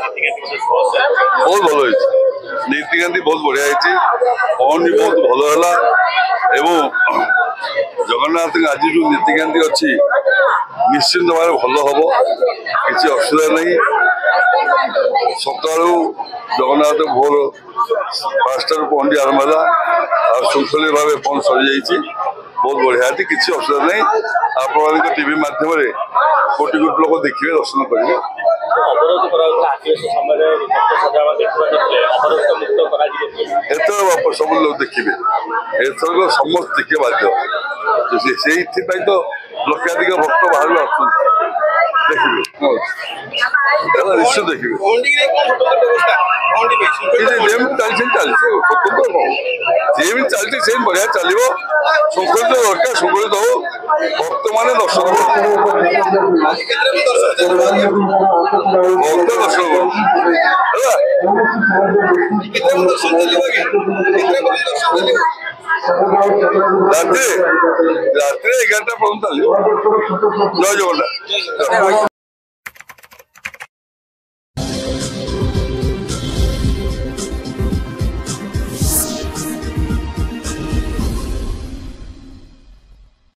बहुत भल नीतिकांति बहुत बढ़िया पहंडी बहुत भल है जगन्नाथ आज जो नीतिकांति अच्छी निश्चिंत भाव भल हम किसी असुविधा नहीं सकालू जगन्नाथ भोर 5टार पहंडी आरंभ है श्रृंखलित भाव पहंड सरी जा बहुत बढ़िया किसी असुविधा नहीं आप टीवी माध्यम कोटि कोटि लोग देखिए दर्शन करेंगे सब लोग देखिए एथरक समस्त देखिए बाध्य से तो लक्षाधिक भक्त बाहर देखिए निश्चित देखिए स्वतंत्र चलती से बढ़िया चलो संकलित दरकार संकलित हो भक्त मान दर्शन भक्त दर्शन रात्रि 11टा पर्यटन चलो जय जगन्नाथ।